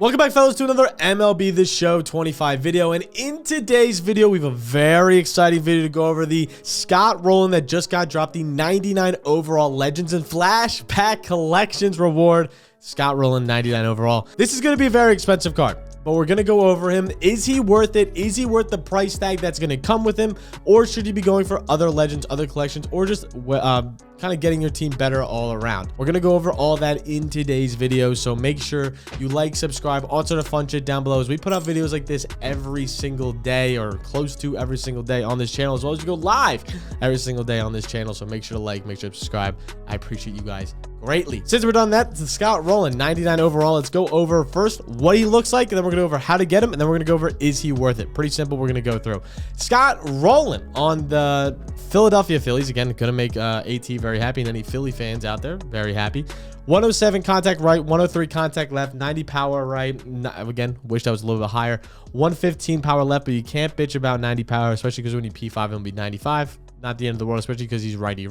Welcome back, fellas, to another MLB The Show 25 video. And in today's video, we have a very exciting video to go over the Scott Rolen that just got dropped, the 99 overall Legends and Flashback Collections reward. Scott Rolen, 99 overall. This is going to be a very expensive card, but we're going to go over him. Is he worth it? Is he worth the price tag that's going to come with him? Or should you be going for other Legends, other collections, or just kind of getting your team better all around? We're going to go over all that in today's video, so make sure you like, subscribe, all sort of fun shit down below, as we put out videos like this every single day, or close to every single day on this channel, as well as we go live every single day on this channel. So make sure to like, make sure to subscribe. I appreciate you guys greatly. Since we're done that, the Scott Rolen, 99 overall. Let's go over first what he looks like, and then we're going to go over how to get him, and then we're going to go over is he worth it. Pretty simple. We're going to go through Scott Rolen on the Philadelphia Phillies. Again, gonna make AT very happy, and any Philly fans out there very happy. 107 contact right, 103 contact left, 90 power right. Again, wish that was a little bit higher. 115 power left, but you can't bitch about 90 power, especially because when you P5, it'll be 95. Not the end of the world, especially because he's righty.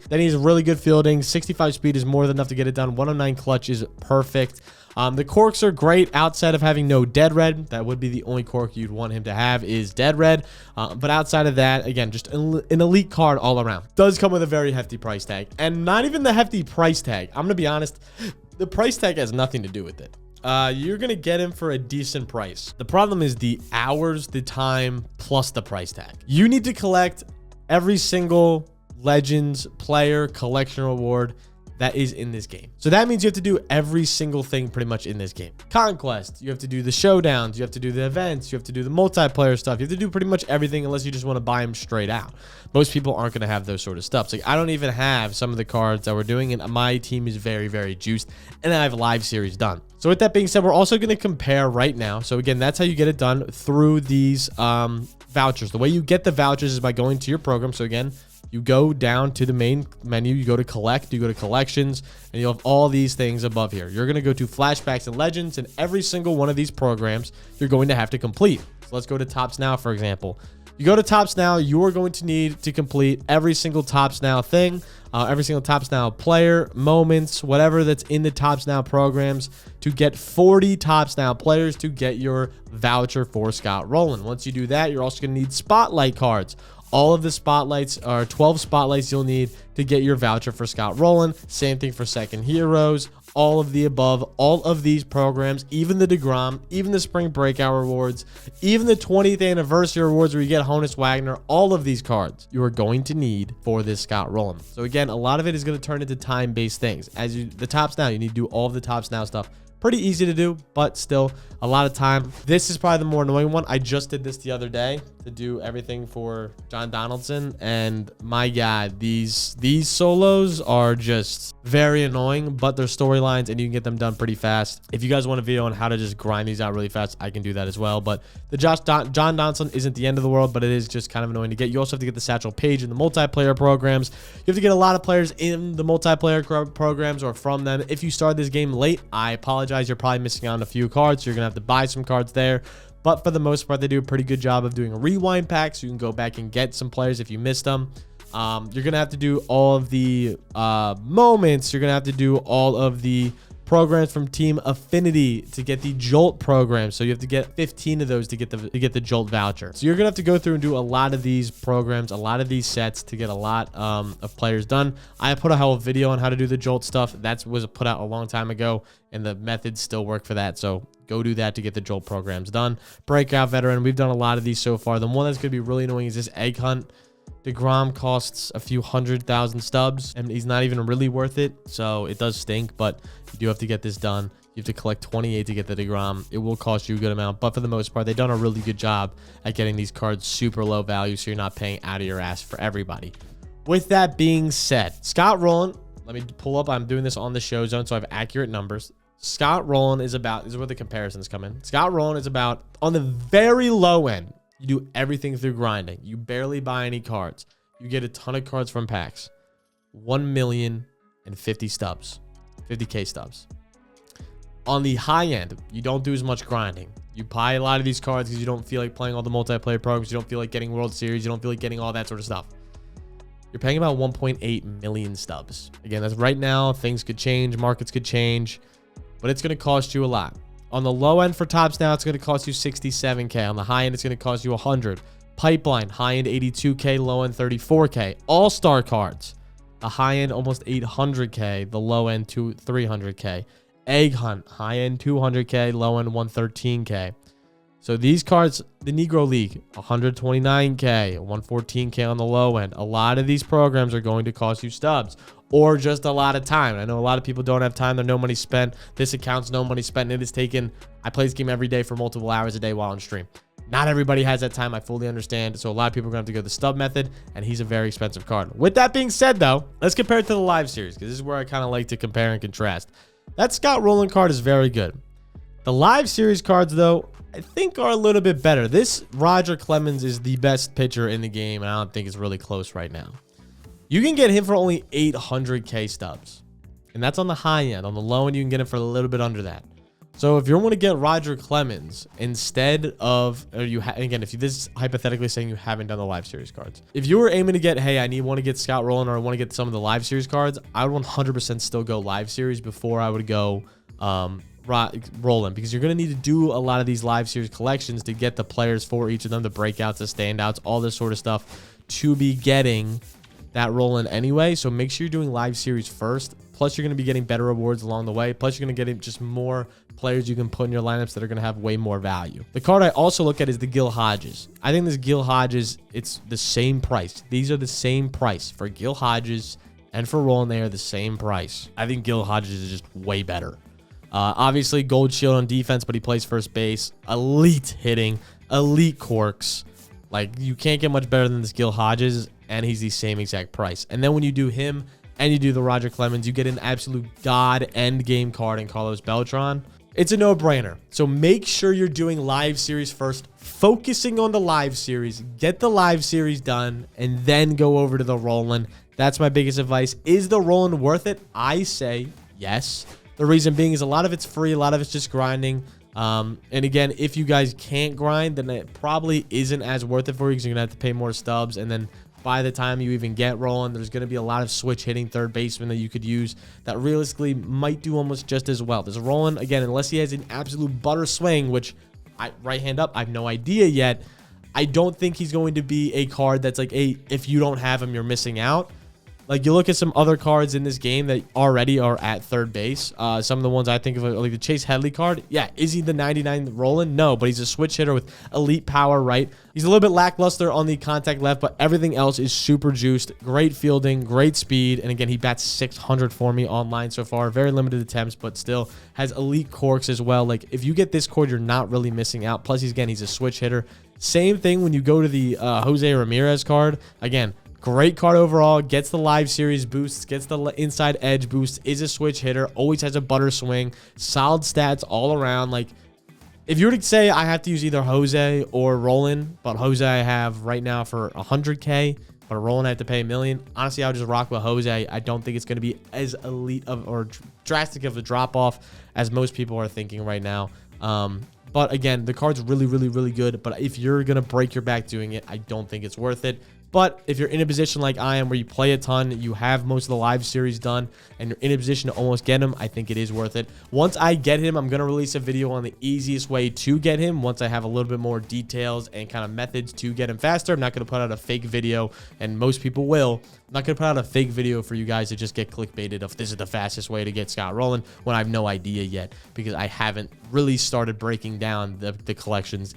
Then he's really good fielding. 65 speed is more than enough to get it done. 109 clutch is perfect. The corks are great outside of having no dead red. That would be the only cork you'd want him to have, is dead red. But outside of that, again, just an elite card all around. Does come with a very hefty price tag, and not even the hefty price tag. I'm gonna be honest, the price tag has nothing to do with it. You're gonna get him for a decent price. The problem is the hours, the time, plus the price tag. You need to collect every single Legends player collection reward that is in this game. So that means you have to do every single thing pretty much in this game. Conquest, you have to do the showdowns, you have to do the events, you have to do the multiplayer stuff. You have to do pretty much everything unless you just want to buy them straight out. Most people aren't going to have those sort of stuff. So like, I don't even have some of the cards that we're doing, and my team is very juiced, and then I have live series done. So with that being said, we're also going to compare right now. So again, that's how you get it done, through these vouchers. The way you get the vouchers is by going to your program. So again, you go down to the main menu, you go to collect, you go to collections, and you'll have all these things above here. You're going to go to flashbacks and legends, and every single one of these programs you're going to have to complete. So let's go to Tops Now, for example. You go to Tops Now, you are going to need to complete every single Tops Now thing, every single Tops Now player, moments, whatever that's in the Tops Now programs, to get 40 Tops Now players to get your voucher for Scott Rolen. Once you do that, you're also going to need spotlight cards. All of the spotlights are 12 spotlights you'll need to get your voucher for Scott Rolen. Same thing for second heroes, all of the above, all of these programs, even the DeGrom, even the spring breakout rewards, even the 20th anniversary rewards where you get Honus Wagner, all of these cards you are going to need for this Scott Rolen. So again, a lot of it is going to turn into time-based things. The Tops Now, you need to do all of the Tops Now stuff. Pretty easy to do, but still a lot of time. This is probably the more annoying one. I just did this the other day to do everything for John Donaldson, and my God, these solos are just very annoying, but they're storylines and you can get them done pretty fast. If you guys want a video on how to just grind these out really fast, I can do that as well. But the John Donaldson isn't the end of the world, but it is just kind of annoying to get. You also have to get the Satchel Paige in the multiplayer programs. You have to get a lot of players in the multiplayer programs or from them. If you start this game late, I apologize. You're probably missing out on a few cards. So you're gonna have to buy some cards there. But for the most part, they do a pretty good job of doing a rewind pack, so you can go back and get some players if you missed them. You're gonna have to do all of the moments. You're gonna have to do all of the programs from Team Affinity to get the Jolt program. So you have to get 15 of those to get the Jolt voucher. So you're gonna have to go through and do a lot of these programs, a lot of these sets to get a lot of players done. I put a whole video on how to do the Jolt stuff. That was put out a long time ago, and the methods still work for that. So go do that to get the Jolt programs done. Breakout veteran, we've done a lot of these so far. The one that's gonna be really annoying is this egg hunt. DeGrom costs a few 100,000 stubs, and he's not even really worth it, so it does stink, but you do have to get this done. You have to collect 28 to get the DeGrom. It will cost you a good amount, but for the most part, they've done a really good job at getting these cards super low value, so you're not paying out of your ass for everybody. With that being said, Scott Rolen, let me pull up. I'm doing this on the show zone, so I have accurate numbers. Scott Rolen is about, this is where the comparisons come in. Scott Rolen is about, on the very low end, you do everything through grinding. You barely buy any cards. You get a ton of cards from packs. 1,050,000 stubs. 50K stubs. On the high end, you don't do as much grinding. You buy a lot of these cards because you don't feel like playing all the multiplayer programs. You don't feel like getting World Series. You don't feel like getting all that sort of stuff. You're paying about 1.8 million stubs. Again, that's right now. Things could change. Markets could change. But it's going to cost you a lot. On the low end for Topps now, it's going to cost you 67K. On the high end, it's going to cost you 100. Pipeline, high end 82K, low end 34K. All-star cards, the high end almost 800K, the low end 300K. Egg Hunt, high end 200K, low end 113K. So these cards, the Negro League, 129K, 114K on the low end. A lot of these programs are going to cost you stubs or just a lot of time. I know a lot of people don't have time. They're no money spent. This account's no money spent. It is taken. I play this game every day for multiple hours a day while on stream. Not everybody has that time. I fully understand. So a lot of people are going to have to go the stub method, and he's a very expensive card. With that being said, though, let's compare it to the live series, because this is where I kind of like to compare and contrast. That Scott Rolen card is very good. The live series cards, though, I think are a little bit better. This Roger Clemens is the best pitcher in the game, and I don't think it's really close right now. You can get him for only 800K stubs, and that's on the high end. On the low end, you can get him for a little bit under that. So if you want to get Roger Clemens instead of, or again, if this is hypothetically saying you haven't done the live series cards, if you were aiming to get, hey, I want to get Scott Rolen, or I want to get some of the live series cards, I would 100% still go live series before I would go Rolen, because you're going to need to do a lot of these live series collections to get the players for each of them, the breakouts, the standouts, all this sort of stuff to be getting that Rolen anyway. So make sure you're doing live series first. Plus, you're going to be getting better rewards along the way. Plus, you're going to get just more players you can put in your lineups that are going to have way more value. The card I also look at is the Gil Hodges. I think this Gil Hodges, it's the same price. These are the same price for Gil Hodges and for Rolen. They are the same price. I think Gil Hodges is just way better. Obviously, gold shield on defense, but he plays first base. Elite hitting, elite corks. Like, you can't get much better than this Gil Hodges, and he's the same exact price. And then when you do him and you do the Roger Clemens, you get an absolute god end game card in Carlos Beltran. It's a no-brainer. So make sure you're doing live series first, focusing on the live series, get the live series done, and then go over to the Rolen. That's my biggest advice. Is the Rolen worth it? I say yes. The reason being is a lot of it's free, a lot of it's just grinding. And again, if you guys can't grind, then it probably isn't as worth it for you, because you're going to have to pay more stubs. And then by the time you even get Rolen, there's going to be a lot of switch hitting third baseman that you could use that realistically might do almost just as well. This Rolen, again, unless he has an absolute butter swing, which right hand up, I have no idea yet. I don't think he's going to be a card that's like, hey, if you don't have him, you're missing out. Like, you look at some other cards in this game that already are at third base. Some of the ones I think of, like the Chase Headley card. Yeah, is he the 99 Rolen? No, but he's a switch hitter with elite power, right? He's a little bit lackluster on the contact left, but everything else is super juiced. Great fielding, great speed. And again, he bats 600 for me online so far. Very limited attempts, but still has elite corks as well. Like, if you get this card, you're not really missing out. Plus, he's a switch hitter. Same thing when you go to the Jose Ramirez card. Again, great card overall, gets the live series boosts, gets the inside edge boost, is a switch hitter, always has a butter swing, solid stats all around. Like, if you were to say I have to use either Jose or Rolen, but Jose I have right now for 100K, but Rolen I have to pay $1 million, honestly, I would just rock with Jose. I don't think it's going to be as elite of or drastic of a drop off as most people are thinking right now. But again, the card's really, really, really good. But if you're going to break your back doing it, I don't think it's worth it. But if you're in a position like I am where you play a ton, you have most of the live series done, and you're in a position to almost get him, I think it is worth it. Once I get him, I'm going to release a video on the easiest way to get him once I have a little bit more details and kind of methods to get him faster. I'm not going to put out a fake video, and most people will. I'm not going to put out a fake video for you guys to just get clickbaited of this is the fastest way to get Scott Rolen when I have no idea yet, because I haven't really started breaking down the collections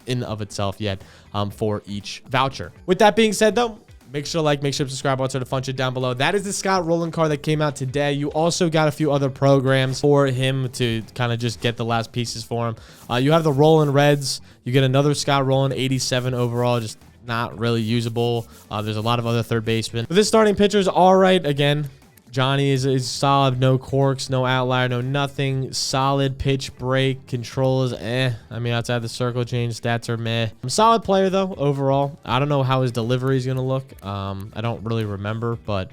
in of itself yet for each voucher. With that being said, though, make sure to like, make sure to subscribe, all sort of fun shit down below. That is the Scott Rolen card that came out today. You also got a few other programs for him to kind of just get the last pieces for him. You have the Rolen Reds. You get another Scott Rolen, 87 overall, just not really usable. There's a lot of other third basemen. But this starting pitcher is all right. Again, Johnny is solid. No corks, no outlier, no nothing. Solid pitch break. Control is I mean, outside the circle change, stats are meh. Solid player, though, overall. I don't know how his delivery is going to look. I don't really remember, but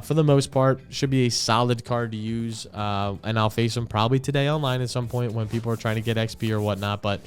for the most part, should be a solid card to use. And I'll face him probably today online at some point when people are trying to get XP or whatnot. But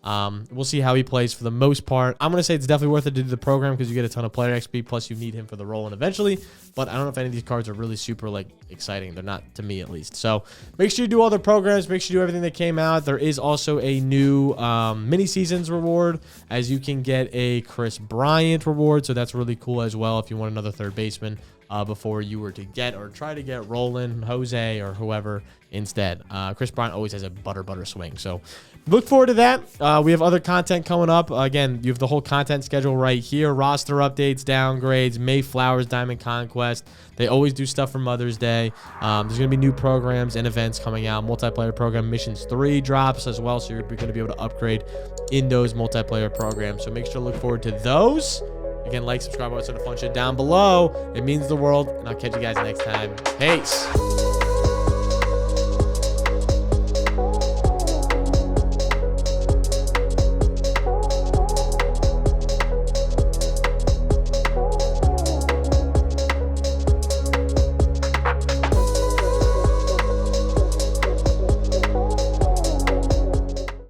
We'll see how he plays for the most part. I'm going to say it's definitely worth it to do the program because you get a ton of player XP, plus you need him for the Rolen eventually. But I don't know if any of these cards are really super, like, exciting. They're not to me, at least. So make sure you do all the programs. Make sure you do everything that came out. There is also a new mini seasons reward, as you can get a Chris Bryant reward. So that's really cool as well if you want another third baseman before you were to get or try to get Rolen, Jose, or whoever instead. Chris Bryant always has a butter swing. So look forward to that. We have other content coming up. Again, you have the whole content schedule right here. Roster updates, downgrades, Mayflower's Diamond Conquest. They always do stuff for Mother's Day. There's going to be new programs and events coming out. Multiplayer program Missions 3 drops as well, so you're going to be able to upgrade in those multiplayer programs. So make sure to look forward to those. Again, like, subscribe, all that sort of fun shit down below. It means the world, and I'll catch you guys next time. Peace.